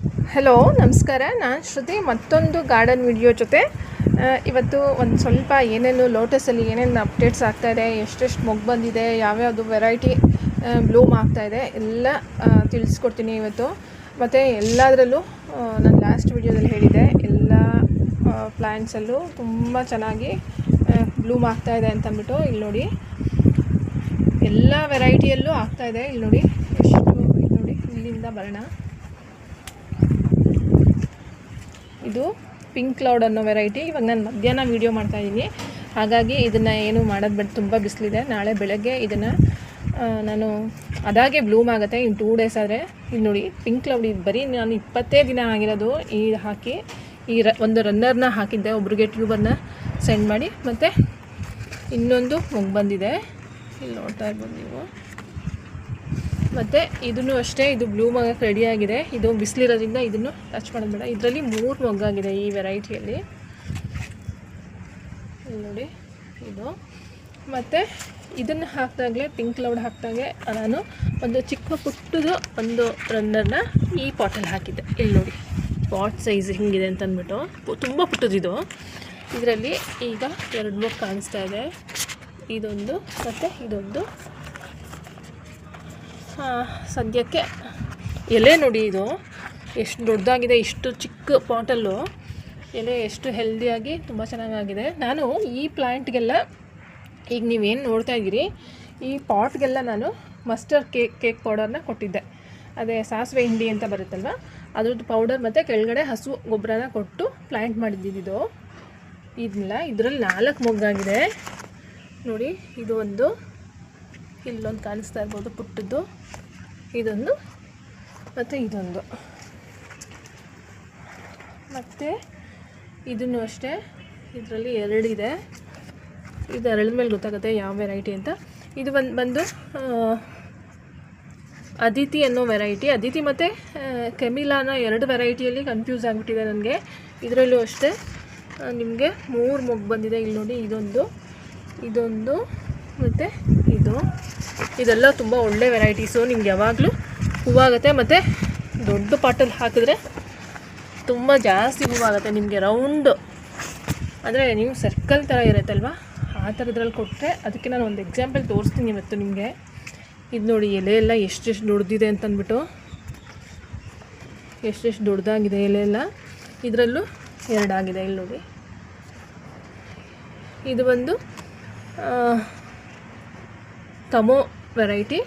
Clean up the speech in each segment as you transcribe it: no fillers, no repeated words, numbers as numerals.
Hello ನಮಸ್ಕಾರ, ನಾನು ಶ್ರುತಿ. ಮತ್ತೊಂದು ಗಾರ್ಡನ್ ವಿಡಿಯೋ ಜೊತೆ ಇವತ್ತು ಒಂದು ಸ್ವಲ್ಪ ಏನೇನು ಲೋಟಸಲ್ಲಿ ಏನೇನು ಅಪ್ಡೇಟ್ಸ್ ಆಗ್ತಾಯಿದೆ, ಎಷ್ಟೆಷ್ಟು ಮೊಗ್ಗು ಬಂದಿದೆ, ಯಾವ್ಯಾವುದು ವೆರೈಟಿ ಬ್ಲೂಮ್ ಆಗ್ತಾಯಿದೆ ಎಲ್ಲ ತಿಳಿಸ್ಕೊಡ್ತೀನಿ ಇವತ್ತು. ಮತ್ತು ಎಲ್ಲದರಲ್ಲೂ ನಾನು ಲಾಸ್ಟ್ ವಿಡಿಯೋದಲ್ಲಿ ಹೇಳಿದೆ, ಎಲ್ಲ ಪ್ಲ್ಯಾಂಟ್ಸಲ್ಲೂ ತುಂಬ ಚೆನ್ನಾಗಿ ಬ್ಲೂಮ್ ಆಗ್ತಾಯಿದೆ ಅಂತ ಅಂದ್ಬಿಟ್ಟು. ಇಲ್ಲಿ ನೋಡಿ, ಎಲ್ಲ ವೆರೈಟಿಯಲ್ಲೂ ಆಗ್ತಾಯಿದೆ. ಇಲ್ಲಿ ನೋಡಿ ಎಷ್ಟು, ಇಲ್ಲಿ ನೋಡಿ, ಇಲ್ಲಿಂದ ಬರೋಣ. ಇದು ಪಿಂಕ್ ಕ್ಲೌಡ್ ಅನ್ನೋ ವೆರೈಟಿ. ಇವಾಗ ನಾನು ಮಧ್ಯಾಹ್ನ ವೀಡಿಯೋ ಮಾಡ್ತಾಯಿದ್ದೀನಿ, ಹಾಗಾಗಿ ಇದನ್ನು ಏನು ಮಾಡೋದು ಬೇಡ, ತುಂಬ ಬಿಸಿಲಿದೆ. ನಾಳೆ ಬೆಳಗ್ಗೆ ಇದನ್ನು ನಾನು ಅದಾಗೆ ಬ್ಲೂಮ್ ಆಗುತ್ತೆ ಇನ್ನು 2 ಡೇಸ್ ಆದರೆ. ಇಲ್ಲಿ ನೋಡಿ ಪಿಂಕ್ ಕ್ಲೌಡ್, ಇದು ಬರೀ ನಾನು 20 ದಿನ ಆಗಿರೋದು ಈ ಹಾಕಿ. ಒಂದು ರನ್ನರ್ನ ಹಾಕಿದ್ದೆ ಒಬ್ರಿಗೆ, ಟ್ಯೂಬರ್ನ ಸೆಂಡ್ ಮಾಡಿ. ಮತ್ತು ಇನ್ನೊಂದು ಮೊಗ್ಗು ಬಂದಿದೆ, ಇಲ್ಲಿ ನೋಡ್ತಾ ಇರ್ಬೋದು ನೀವು. ಮತ್ತು ಇದನ್ನು ಅಷ್ಟೇ, ಇದು ಬ್ಲೂಮ್ ಆಗೋಕ್ಕೆ ರೆಡಿಯಾಗಿದೆ. ಇದು ಬಿಸಿಲಿರೋದ್ರಿಂದ ಇದನ್ನು ಟಚ್ ಮಾಡೋದು ಬೇಡ. ಇದರಲ್ಲಿ 3 ಮೊಗ್ಗಾಗಿದೆ ಈ ವೆರೈಟಿಯಲ್ಲಿ, ನೋಡಿ ಇದು. ಮತ್ತು ಇದನ್ನು ಹಾಕಿದಾಗಲೇ, ಪಿಂಕ್ ಕ್ಲೌಡ್ ಹಾಕಿದಾಗೆ ನಾನು ಒಂದು ಚಿಕ್ಕ ಪುಟ್ಟದು ಒಂದು ರನ್ನರ್ನ ಈ ಪಾಟಲ್ಲಿ ಹಾಕಿದ್ದೆ. ಇಲ್ಲಿ ನೋಡಿ ಪಾಟ್ ಸೈಜ್ ಹಿಂಗಿದೆ ಅಂತ ಅಂದ್ಬಿಟ್ಟು, ತುಂಬ ಪುಟ್ಟದಿದು. ಇದರಲ್ಲಿ ಈಗ 2 ಮೊಗ್ಗು ಕಾಣಿಸ್ತಾ ಇದೆ, ಇದೊಂದು ಮತ್ತು ಇದೊಂದು. ಸದ್ಯಕ್ಕೆ ಎಲೆ ನೋಡಿ, ಇದು ಎಷ್ಟು ದೊಡ್ಡದಾಗಿದೆ. ಇಷ್ಟು ಚಿಕ್ಕ ಪಾಟಲ್ಲೂ ಎಲೆ ಎಷ್ಟು ಹೆಲ್ದಿಯಾಗಿ ತುಂಬ ಚೆನ್ನಾಗಾಗಿದೆ. ನಾನು ಈ ಪ್ಲ್ಯಾಂಟ್ಗೆಲ್ಲ, ಈಗ ನೀವೇನು ನೋಡ್ತಾ ಇದ್ದೀರಿ, ಈ ಪಾಟ್ಗೆಲ್ಲ ನಾನು ಮಸ್ಟರ್ಡ್ ಕೇಕ್ ಪೌಡರ್ನ ಕೊಟ್ಟಿದ್ದೆ. ಅದೇ ಸಾಸಿವೆ ಹಿಂಡಿ ಅಂತ ಬರುತ್ತಲ್ವ, ಅದ್ರದ್ದು ಪೌಡರ್ ಮತ್ತು ಕೆಳಗಡೆ ಹಸು ಗೊಬ್ಬರನ ಕೊಟ್ಟು ಪ್ಲ್ಯಾಂಟ್ ಮಾಡಿದ್ದಿದ್ದು. ಇದನ್ನ ಇದರಲ್ಲಿ 4 ಮೊಗ್ಗಾಗಿದೆ ನೋಡಿ. ಇದು ಒಂದು, ಇಲ್ಲೊಂದು ಕಾಣಿಸ್ತಾ ಇರ್ಬೋದು ಪುಟ್ಟದ್ದು, ಇದೊಂದು ಮತ್ತು ಇದೊಂದು. ಮತ್ತು ಇದನ್ನು ಅಷ್ಟೇ, ಇದರಲ್ಲಿ 2 ಇದೆ. ಇದು ಅರಳಿದ ಮೇಲೆ ಗೊತ್ತಾಗುತ್ತೆ ಯಾವ ವೆರೈಟಿ ಅಂತ. ಇದು ಬಂದು ಅದಿತಿ ಅನ್ನೋ ವೆರೈಟಿ. ಅದಿತಿ ಮತ್ತು ಕೆಮಿಲಾನ 2 ವೆರೈಟಿಯಲ್ಲಿ ಕನ್ಫ್ಯೂಸ್ ಆಗಿಬಿಟ್ಟಿದೆ ನನಗೆ. ಇದರಲ್ಲೂ ಅಷ್ಟೇ ನಿಮಗೆ 3 ಮೊಗ್ಗು ಬಂದಿದೆ. ಇಲ್ಲಿ ನೋಡಿ, ಇದೊಂದು ಮತ್ತು ಇದು. ಇದೆಲ್ಲ ತುಂಬ ಒಳ್ಳೆ ವೆರೈಟೀಸು, ನಿಮ್ಗೆ ಯಾವಾಗಲೂ ಹೂವಾಗುತ್ತೆ. ಮತ್ತು ದೊಡ್ಡ ಪಾಟಲ್ಲಿ ಹಾಕಿದ್ರೆ ತುಂಬ ಜಾಸ್ತಿ ಹೂವಾಗುತ್ತೆ ನಿಮಗೆ. ರೌಂಡು ಅಂದರೆ ನೀವು ಸರ್ಕಲ್ ಥರ ಇರುತ್ತಲ್ವ, ಆ ಥರದ್ರಲ್ಲಿ ಕೊಟ್ಟರೆ. ಅದಕ್ಕೆ ನಾನು ಒಂದು ಎಕ್ಸಾಂಪಲ್ ತೋರಿಸ್ತೀನಿ ಇವತ್ತು ನಿಮಗೆ. ಇದು ನೋಡಿ, ಎಲೆ ಎಲ್ಲ ಎಷ್ಟೆಷ್ಟು ದೊಡ್ಡದಿದೆ ಅಂತಂದ್ಬಿಟ್ಟು, ಎಷ್ಟೆಷ್ಟು ದೊಡ್ಡದಾಗಿದೆ ಎಲೆ ಎಲ್ಲ. ಇದರಲ್ಲೂ 2 ಆಗಿದೆ. ಇಲ್ಲಿ ನೋಡಿ, ಇದು ಒಂದು ತಮೋ ವೆರೈಟಿ.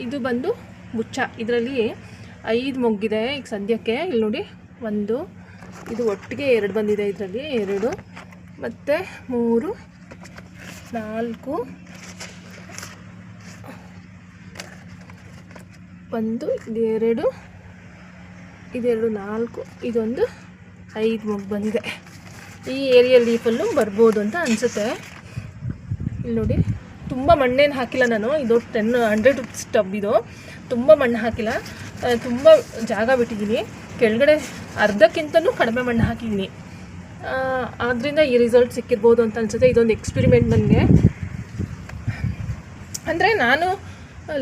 ಇದು ಬಂದು ಬುಚ್ಚ. ಇದರಲ್ಲಿ 5 ಮೊಗ್ಗಿದೆ ಈಗ ಸದ್ಯಕ್ಕೆ. ಇಲ್ಲಿ ನೋಡಿ, 1, ಇದು ಒಟ್ಟಿಗೆ 2 ಬಂದಿದೆ. ಇದರಲ್ಲಿ 2 ಮತ್ತು 3, 4, 1, ಇದು 2, 4, ಇದೊಂದು 5 ಮೊಗ್ಗು ಬಂದಿದೆ. ಈ ಏರಿಯಾ ಲೀಫಲ್ಲೂ ಬರ್ಬೋದು ಅಂತ ಅನಿಸುತ್ತೆ. ಇಲ್ಲಿ ನೋಡಿ, ತುಂಬ ಮಣ್ಣೇನು ಹಾಕಿಲ್ಲ ನಾನು. ಇದು 100 ಸ್ಟಬ್. ಇದು ತುಂಬ ಮಣ್ಣು ಹಾಕಿಲ್ಲ, ತುಂಬ ಜಾಗ ಬಿಟ್ಟಿದ್ದೀನಿ. ಕೆಳಗಡೆ ಅರ್ಧಕ್ಕಿಂತಲೂ ಕಡಿಮೆ ಮಣ್ಣು ಹಾಕಿದ್ದೀನಿ. ಆದ್ದರಿಂದ ಈ ರಿಸಲ್ಟ್ ಸಿಕ್ಕಿರ್ಬೋದು ಅಂತ ಅನಿಸುತ್ತೆ. ಇದೊಂದು ಎಕ್ಸ್ಪೆರಿಮೆಂಟ್ ನನಗೆ. ಅಂದರೆ ನಾನು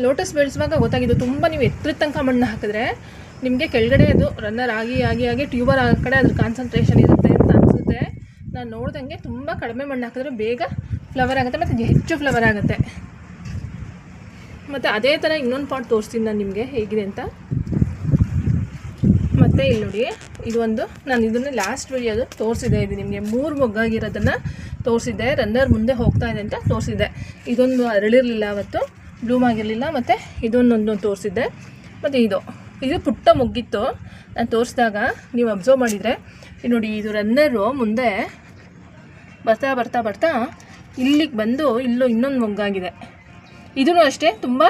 ಲೋಟಸ್ ಬೆಳೆಸುವಾಗ ಗೊತ್ತಾಗಿದ್ದು, ತುಂಬ ನೀವು ಎತ್ತರ ತನಕ ಮಣ್ಣು ಹಾಕಿದ್ರೆ ನಿಮಗೆ ಕೆಳಗಡೆ ಅದು ರನ್ನರ್ ಆಗಿ ಟ್ಯೂಬರ್ ಆಗೋ ಕಡೆ ಅದ್ರ ಕಾನ್ಸಂಟ್ರೇಷನ್ ಇರುತ್ತೆ ಅಂತ ಅನಿಸುತ್ತೆ. ನಾನು ನೋಡ್ದಂಗೆ ತುಂಬ ಕಡಿಮೆ ಮಣ್ಣು ಹಾಕಿದ್ರೆ ಬೇಗ ಫ್ಲವರ್ ಆಗುತ್ತೆ ಮತ್ತು ಹೆಚ್ಚು ಫ್ಲವರ್ ಆಗುತ್ತೆ. ಮತ್ತು ಅದೇ ಥರ ಇನ್ನೊಂದು ಪಾಟ್ ತೋರಿಸ್ತೀನಿ ನಾನು ನಿಮಗೆ ಹೇಗಿದೆ ಅಂತ. ಮತ್ತು ಇಲ್ಲಿ ನೋಡಿ, ಇದು ಒಂದು, ನಾನು ಇದನ್ನು ಲಾಸ್ಟ್ ವಿಡಿಯೋದು ತೋರಿಸಿದೆ. ಇದು ನಿಮಗೆ 3 ಮೊಗ್ಗಾಗಿರೋದನ್ನು ತೋರಿಸಿದ್ದೆ. ರನ್ನರ್ ಮುಂದೆ ಹೋಗ್ತಾ ಇದೆ ಅಂತ ತೋರಿಸಿದ್ದೆ. ಇದೊಂದು ಅರಳಿರಲಿಲ್ಲ ಅವತ್ತು, ಬ್ಲೂಮ್ ಆಗಿರಲಿಲ್ಲ. ಮತ್ತು ಇದೊಂದೊಂದು ತೋರಿಸಿದ್ದೆ. ಮತ್ತು ಇದು ಪುಟ್ಟ ಮೊಗ್ಗಿತ್ತು ನಾನು ತೋರಿಸಿದಾಗ. ನೀವು ಅಬ್ಸರ್ವ್ ಮಾಡಿದರೆ ನೋಡಿ, ಇದು ರನ್ನರು ಮುಂದೆ ಬರ್ತಾ ಇಲ್ಲಿಗೆ ಬಂದು ಇಲ್ಲೂ ಇನ್ನೊಂದು ಮೊಗ್ಗಾಗಿದೆ. ಇದೂ ಅಷ್ಟೇ, ತುಂಬ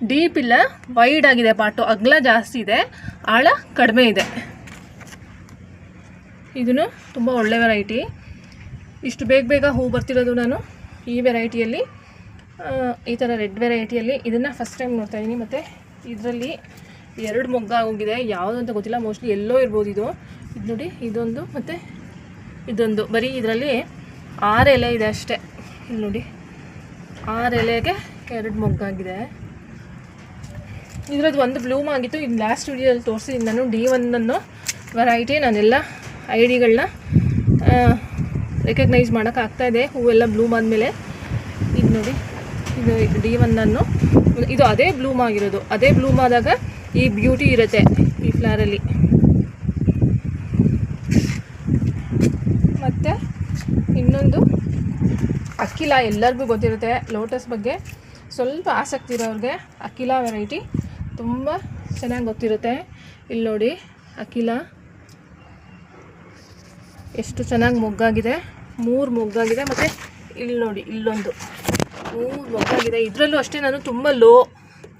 ಡೀಪ್ ಇಲ್ಲ, ವೈಡ್ ಆಗಿದೆ ಪಾಟು. ಅಗಲ ಜಾಸ್ತಿ ಇದೆ, ಆಳ ಕಡಿಮೆ ಇದೆ. ಇದೂ ತುಂಬ ಒಳ್ಳೆ ವೆರೈಟಿ. ಇಷ್ಟು ಬೇಗ ಹೂ ಬರ್ತಿರೋದು ನಾನು ಈ ವೆರೈಟಿಯಲ್ಲಿ, ಈ ಥರ ರೆಡ್ ವೆರೈಟಿಯಲ್ಲಿ. ಇದನ್ನು ಫಸ್ಟ್ ಟೈಮ್ ನೋಡ್ತಾಯಿದ್ದೀನಿ. ಮತ್ತು ಇದರಲ್ಲಿ 2 ಮೊಗ್ಗಾಗೋಗಿದೆ, ಯಾವುದು ಅಂತ ಗೊತ್ತಿಲ್ಲ. ಮೋಸ್ಟ್ಲಿ ಎಲ್ಲೋ ಇರ್ಬೋದು ಇದು. ಇದು ನೋಡಿ, ಇದೊಂದು ಮತ್ತು ಇದೊಂದು. ಬರೀ ಇದರಲ್ಲಿ 6 ಎಲೆ ಇದೆ ಅಷ್ಟೇ. ಇಲ್ಲಿ ನೋಡಿ, 6 ಎಲೆಗೆ 2 ಮೊಗ್ಗಾಗಿದೆ. ಇದರದ್ದು ಒಂದು ಬ್ಲೂಮ್ ಆಗಿತ್ತು. ಇದು ಲಾಸ್ಟ್ ವಿಡಿಯೋದಲ್ಲಿ ತೋರಿಸಿದ್ದೀನಿ ನಾನು. D1 ಅನ್ನೋ ವೆರೈಟಿ ನಾನೆಲ್ಲ ಐಡಿಗಳನ್ನ ರೆಕಗ್ನೈಸ್ ಮಾಡೋಕ್ಕಾಗ್ತಾಯಿದೆ. ಹೂವೆಲ್ಲ ಬ್ಲೂಮ್ ಆದಮೇಲೆ ಇದು ನೋಡಿ, ಇದು D1 ಅನ್ನೋ ಇದು ಅದೇ ಬ್ಲೂಮ್ ಆಗಿರೋದು. ಅದೇ ಬ್ಲೂಮ್ ಆದಾಗ ಈ ಬ್ಯೂಟಿ ಇರುತ್ತೆ ಈ ಫ್ಲವರಲ್ಲಿ. ಮತ್ತು ಇನ್ನೊಂದು ಅಕ್ಕಿಲ, ಎಲ್ಲರಿಗೂ ಗೊತ್ತಿರುತ್ತೆ ಲೋಟಸ್ ಬಗ್ಗೆ. ಸ್ವಲ್ಪ ಆಸಕ್ತಿ ಇರೋರಿಗೆ ಅಕ್ಕಿಲ ವೆರೈಟಿ ತುಂಬ ಚೆನ್ನಾಗಿ ಗೊತ್ತಿರುತ್ತೆ. ಇಲ್ಲಿ ನೋಡಿ ಅಕ್ಕಿಲ ಎಷ್ಟು ಚೆನ್ನಾಗಿ ಮೊಗ್ಗಾಗಿದೆ, 3 ಮೊಗ್ಗಾಗಿದೆ. ಮತ್ತು ಇಲ್ಲಿ ನೋಡಿ ಇಲ್ಲೊಂದು 3 ಮೊಗ್ಗಾಗಿದೆ. ಇದರಲ್ಲೂ ಅಷ್ಟೇ ನಾನು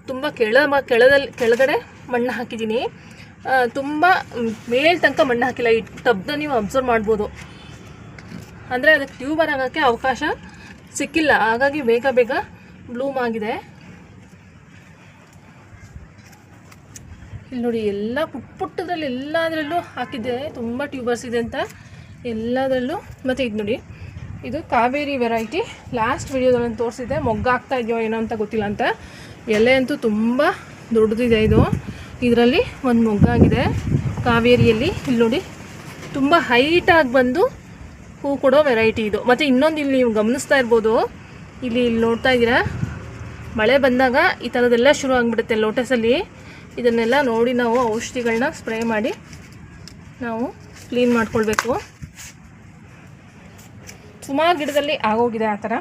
ತುಂಬ ಕೆಳಗಡೆ ಮಣ್ಣು ಹಾಕಿದ್ದೀನಿ. ತುಂಬ ಮೇಲ್ ತನಕ ಮಣ್ಣು ಹಾಕಿಲ್ಲ. ಈ ಟಬ್ನ ನೀವು ಅಬ್ಸರ್ವ್ ಮಾಡ್ಬೋದು. ಅಂದರೆ ಅದಕ್ಕೆ ಟ್ಯೂಬರ್ ಆಗೋಕ್ಕೆ ಅವಕಾಶ ಸಿಕ್ಕಿಲ್ಲ, ಹಾಗಾಗಿ ಬೇಗ ಬ್ಲೂಮ್ ಆಗಿದೆ. ಇಲ್ಲಿ ನೋಡಿ ಎಲ್ಲ ಪುಟ್ಟದ್ರಲ್ಲಿ ಎಲ್ಲದರಲ್ಲೂ ಹಾಕಿದ್ದೆ, ತುಂಬ ಟ್ಯೂಬರ್ಸ್ ಇದೆ ಅಂತ ಎಲ್ಲದರಲ್ಲೂ. ಮತ್ತು ಇದು ನೋಡಿ, ಇದು ಕಾವೇರಿ ವೆರೈಟಿ. ಲಾಸ್ಟ್ ವಿಡಿಯೋದಲ್ಲಿ ತೋರಿಸಿದ್ದೆ, ಮೊಗ್ಗಾಗ್ತಾ ಇದೆಯೋ ಏನೋ ಅಂತ ಗೊತ್ತಿಲ್ಲ ಅಂತ. ಎಲೆ ಅಂತೂ ತುಂಬ ದೊಡ್ಡದಿದೆ. ಇದರಲ್ಲಿ ಒಂದು ಮೊಗ್ಗಾಗಿದೆ ಕಾವೇರಿಯಲ್ಲಿ. ಇಲ್ಲಿ ನೋಡಿ ತುಂಬ ಹೈಟಾಗಿ ಬಂದು ಹೂ ಕೊಡೋ ವೆರೈಟಿ ಇದು. ಮತ್ತು ಇನ್ನೊಂದು ಇಲ್ಲಿ ನೀವು ಗಮನಿಸ್ತಾ ಇರ್ಬೋದು, ಇಲ್ಲಿ ನೋಡ್ತಾ ಇದ್ದೀರಾ, ಮಳೆ ಬಂದಾಗ ಈ ಥರದ್ದೆಲ್ಲ ಶುರು ಆಗಿಬಿಡುತ್ತೆ ಲೋಟಸಲ್ಲಿ. ಇದನ್ನೆಲ್ಲ ನೋಡಿ ನಾವು ಔಷಧಿಗಳನ್ನ ಸ್ಪ್ರೇ ಮಾಡಿ ನಾವು ಕ್ಲೀನ್ ಮಾಡ್ಕೊಳ್ಬೇಕು. ಸುಮಾರು ಗಿಡದಲ್ಲಿ ಆಗೋಗಿದೆ ಆ ಥರ.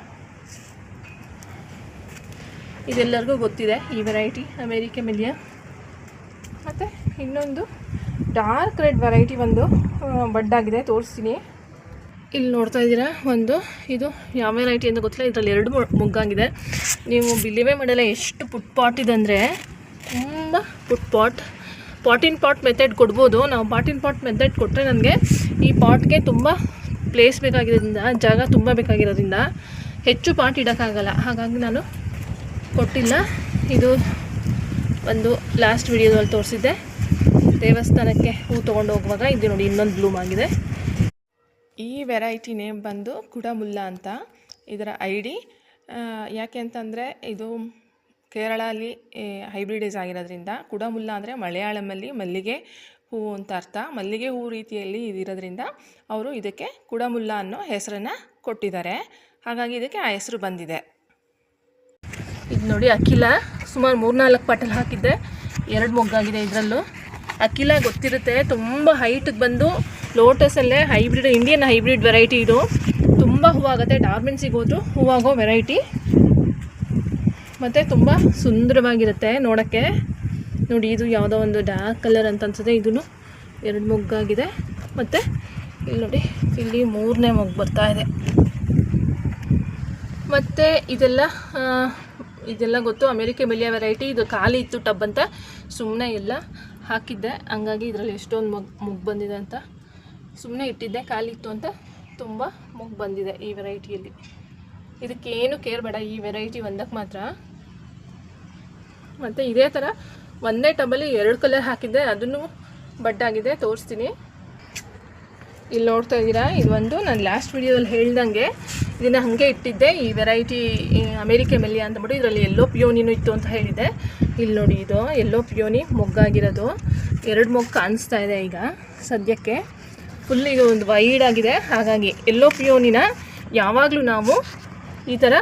ಇದೆಲ್ಲರಿಗೂ ಗೊತ್ತಿದೆ ಈ ವೆರೈಟಿ ಅಮೇರಿಕೆ ಮೆಲಿಯಾ. ಮತ್ತು ಇನ್ನೊಂದು ಡಾರ್ಕ್ ರೆಡ್ ವೆರೈಟಿ ಒಂದು ಬಡ್ಡಾಗಿದೆ, ತೋರಿಸ್ತೀನಿ. ಇಲ್ಲಿ ನೋಡ್ತಾ ಇದ್ದೀರಾ ಒಂದು, ಇದು ಯಾವ ವೆರೈಟಿ ಅಂತ ಗೊತ್ತಿಲ್ಲ. ಇದರಲ್ಲಿ 2 ಮೊಗ್ಗಾಗಿದೆ. ನೀವು ಬಿಲೀವೇ ಮಾಡಲ್ಲ ಎಷ್ಟು ಪುಟ್ ಪಾಟ್ ಇದೆ ಅಂದರೆ, ತುಂಬ ಪುಟ್ ಪಾಟ್ ಮೆಥಡ್ ಕೊಡ್ಬೋದು. ನಾವು ಪಾಟ್ ಮೆಥಡ್ ಕೊಟ್ಟರೆ ನನಗೆ ಈ ಪಾಟ್ಗೆ ತುಂಬ ಪ್ಲೇಸ್ ಬೇಕಾಗಿರೋದ್ರಿಂದ, ಜಾಗ ತುಂಬ ಬೇಕಾಗಿರೋದ್ರಿಂದ ಹೆಚ್ಚು ಪಾಟ್ ಇಡೋಕ್ಕಾಗಲ್ಲ. ಹಾಗಾಗಿ ನಾನು ಕೊಟ್ಟಿಲ್ಲ. ಇದು ಒಂದು ಲಾಸ್ಟ್ ವಿಡಿಯೋದಲ್ಲಿ ತೋರಿಸಿದ್ದೆ, ದೇವಸ್ಥಾನಕ್ಕೆ ಹೂ ತೊಗೊಂಡು ಹೋಗುವಾಗ. ಇದು ನೋಡಿ ಇನ್ನೊಂದು ಬ್ಲೂಮ್ ಆಗಿದೆ. ಈ ವೆರೈಟಿ ನೇಮ್ ಬಂದು ಕುಡಮುಲ್ಲ ಅಂತ ಇದರ ID. ಯಾಕೆ ಅಂತಂದರೆ ಇದು ಕೇರಳಲ್ಲಿ ಹೈಬ್ರಿಡೈಸ್ ಆಗಿರೋದ್ರಿಂದ. ಕುಡಮುಲ್ಲ ಅಂದರೆ ಮಲಯಾಳಮಲ್ಲಿ ಮಲ್ಲಿಗೆ ಹೂವು ಅಂತ ಅರ್ಥ. ಮಲ್ಲಿಗೆ ಹೂ ರೀತಿಯಲ್ಲಿ ಇದಿರೋದ್ರಿಂದ ಅವರು ಇದಕ್ಕೆ ಕುಡಮುಲ್ಲ ಅನ್ನೋ ಹೆಸರನ್ನು ಕೊಟ್ಟಿದ್ದಾರೆ. ಹಾಗಾಗಿ ಇದಕ್ಕೆ ಆ ಹೆಸರು ಬಂದಿದೆ. ಇದು ನೋಡಿ ಅಕ್ಕಿಲ, ಸುಮಾರು 3-4 ಪಾಟಲ್ಲಿ ಹಾಕಿದ್ದೆ, 2 ಮೊಗ್ಗಾಗಿದೆ. ಇದರಲ್ಲೂ ಅಕ್ಕಿಲ ಗೊತ್ತಿರುತ್ತೆ, ತುಂಬ ಹೈಟಿಗೆ ಬಂದು ಲೋಟಸಲ್ಲೇ ಹೈಬ್ರಿಡ್, ಇಂಡಿಯನ್ ಹೈಬ್ರಿಡ್ ವೆರೈಟಿ. ಇದು ತುಂಬ ಹೂವಾಗುತ್ತೆ, ಡಾರ್ಮೆನ್ಸಿಗೆ ಹೋದ್ರು ಹೂವಾಗೋ ವೆರೈಟಿ. ಮತ್ತು ತುಂಬ ಸುಂದರವಾಗಿರುತ್ತೆ ನೋಡೋಕ್ಕೆ. ನೋಡಿ ಇದು ಯಾವುದೋ ಒಂದು ಡಾರ್ಕ್ ಕಲರ್ ಅಂತ ಅನ್ಸುತ್ತೆ. ಇದೂ 2 ಮೊಗ್ಗಾಗಿದೆ. ಮತ್ತು ಇಲ್ಲಿ ನೋಡಿ, ಇಲ್ಲಿ 3ನೇ ಮೊಗ್ಗು ಬರ್ತಾ ಇದೆ. ಮತ್ತು ಇದೆಲ್ಲ ಗೊತ್ತು, ಅಮೇರಿಕೆ ಮೆಲಿಯಾ ವೆರೈಟಿ. ಇದು ಖಾಲಿ ಇತ್ತು ಟಬ್ ಅಂತ ಸುಮ್ಮನೆ ಎಲ್ಲ ಹಾಕಿದ್ದೆ, ಹಂಗಾಗಿ ಇದರಲ್ಲಿ ಎಷ್ಟೊಂದು ಮೊಗ್ಗು ಬಂದಿದೆ ಅಂತ ಸುಮ್ಮನೆ ಇಟ್ಟಿದ್ದೆ. ಖಾಲಿ ಇತ್ತು ಅಂತ ತುಂಬ ಮೊಗ್ಗು ಬಂದಿದೆ ಈ ವೆರೈಟಿಯಲ್ಲಿ. ಇದಕ್ಕೇನು ಕೇರ್ ಬೇಡ, ಈ ವೆರೈಟಿ ಒಂದಕ್ಕೆ ಮಾತ್ರ. ಮತ್ತು ಇದೇ ಥರ ಒಂದೇ ಟಬ್ಬಲ್ಲಿ 2 ಕಲರ್ ಹಾಕಿದ್ದೆ, ಅದನ್ನು ಬಡ್ಡಾಗಿದೆ, ತೋರಿಸ್ತೀನಿ. ಇಲ್ಲಿ ನೋಡ್ತಾ ಇದ್ದೀರಾ, ಇದೊಂದು ನಾನು ಲಾಸ್ಟ್ ವಿಡಿಯೋದಲ್ಲಿ ಹೇಳ್ದಂಗೆ ಇದನ್ನು ಹಾಗೆ ಇಟ್ಟಿದ್ದೆ. ಈ ವೆರೈಟಿ ಅಮೇರಿಕೆ ಮೆಲಿಯಾ ಅಂತಬಿಟ್ಟು ಇದರಲ್ಲಿ ಯೆಲ್ಲೋ ಪಿಯೋನಿನೂ ಇತ್ತು ಅಂತ ಹೇಳಿದ್ದೆ. ಇಲ್ಲಿ ನೋಡಿ, ಇದು ಯೆಲ್ಲೋ ಪಿಯೋನಿ ಮೊಗ್ಗಾಗಿರೋದು. 2 ಮೊಗ್ಗು ಕಾಣಿಸ್ತಾ ಇದೆ ಈಗ ಸದ್ಯಕ್ಕೆ. ಫುಲ್ ಇದು ಒಂದು ವೈಡ್ ಆಗಿದೆ. ಹಾಗಾಗಿ ಯೆಲ್ಲೋ ಪಿಯೋನಿನ ಯಾವಾಗಲೂ ನಾವು ಈ ಥರ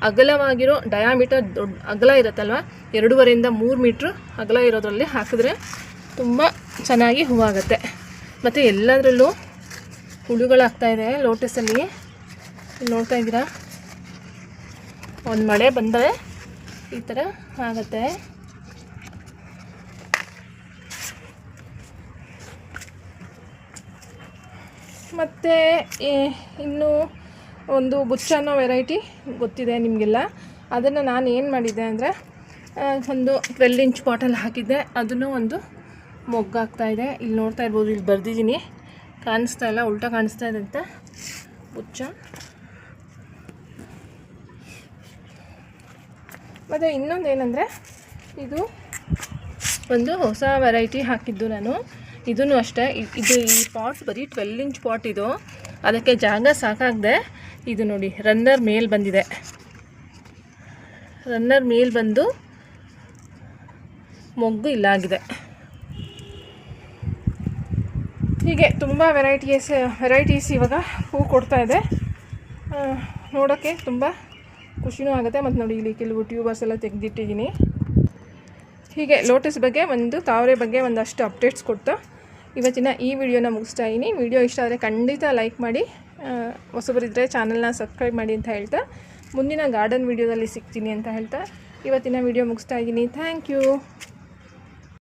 ಅಗಲವಾಗಿರೋ ಡಯಾಮೀಟರ್ ದೊಡ್ಡ ಅಗಲ ಇರುತ್ತಲ್ವ, 2.5 3 ಮೀಟ್ರ್ ಅಗಲ ಇರೋದ್ರಲ್ಲಿ ಹಾಕಿದ್ರೆ ತುಂಬ ಚೆನ್ನಾಗಿ ಹೂವಾಗುತ್ತೆ. ಮತ್ತು ಎಲ್ಲದರಲ್ಲೂ ಹುಳುಗಳಾಗ್ತಾಯಿದೆ ಲೋಟಸಲ್ಲಿ. ಇಲ್ಲಿ ನೋಡ್ತಾ ಇದ್ದೀರಾ, ಒಂದು ಮಳೆ ಬಂದರೆ ಈ ಥರ ಆಗುತ್ತೆ. ಮತ್ತು ಇನ್ನೂ ಒಂದು ಬುಚ್ಚ ಅನ್ನೋ ವೆರೈಟಿ ಗೊತ್ತಿದೆ ನಿಮಗೆಲ್ಲ. ಅದನ್ನು ನಾನು ಏನು ಮಾಡಿದ್ದೆ ಅಂದರೆ ಒಂದು 12 ಇಂಚ್ ಪಾಟಲ್ಲಿ ಹಾಕಿದ್ದೆ, ಅದನ್ನು ಒಂದು ಮೊಗ್ಗಾಗ್ತಾಯಿದೆ. ಇಲ್ಲಿ ನೋಡ್ತಾ ಇರ್ಬೋದು, ಇಲ್ಲಿ ಬರೆದಿದ್ದೀನಿ, ಕಾಣಿಸ್ತಾ ಇಲ್ಲ, ಉಲ್ಟಾ ಕಾಣಿಸ್ತಾ ಇದೆ ಅಂತ. ಬುಚ್ಚ. ಮತ್ತು ಇನ್ನೊಂದು ಏನಂದರೆ, ಇದು ಒಂದು ಹೊಸ ವೆರೈಟಿ ಹಾಕಿದ್ದು ನಾನು. ಇದೂ ಅಷ್ಟೇ, ಇದು ಈ ಪಾಟ್ ಬರೀ 12 ಇಂಚ್ ಪಾಟ್ ಇದು, ಅದಕ್ಕೆ ಜಾಗ ಸಾಕಾಗದೆ ಇದು ನೋಡಿ ರನ್ನರ್ ಮೇಲ್ ಬಂದಿದೆ. ರನ್ನರ್ ಮೇಲ್ ಬಂದು ಮೊಗ್ಗು ಇಲ್ಲಾಗಿದೆ. ಹೀಗೆ ತುಂಬ ವೆರೈಟೀಸ್ ಇವಾಗ ಹೂ ಕೊಡ್ತಾ ಇದೆ. ನೋಡೋಕ್ಕೆ ತುಂಬ ಖುಷಿನೂ ಆಗುತ್ತೆ. ಮತ್ತು ನೋಡಿ ಇಲ್ಲಿ ಕೆಲವು ಟ್ಯೂಬರ್ಸ್ ಎಲ್ಲ ತೆಗೆದಿಟ್ಟಿದ್ದೀನಿ. ಹೀಗೆ ಲೋಟಸ್ ಬಗ್ಗೆ ತಾವರೆ ಬಗ್ಗೆ ಒಂದಷ್ಟು ಅಪ್ಡೇಟ್ಸ್ ಕೊಡ್ತಾ ಇವತ್ತಿನ ಈ ವಿಡಿಯೋನ ಮುಗಿಸ್ತಾ ಇದ್ದೀನಿ. ವಿಡಿಯೋ ಇಷ್ಟ ಆದರೆ ಖಂಡಿತ ಲೈಕ್ ಮಾಡಿ, ಹೊಸಬರಿದ್ದರೆ ಚಾನಲ್ನ ಸಬ್ಸ್ಕ್ರೈಬ್ ಮಾಡಿ ಅಂತ ಹೇಳ್ತಾ ಮುಂದಿನ ಗಾರ್ಡನ್ ವಿಡಿಯೋದಲ್ಲಿ ಸಿಗ್ತೀನಿ ಅಂತ ಹೇಳ್ತಾ ಇವತ್ತಿನ ವಿಡಿಯೋ ಮುಗಿಸ್ತಾ ಇದ್ದೀನಿ. Thank you.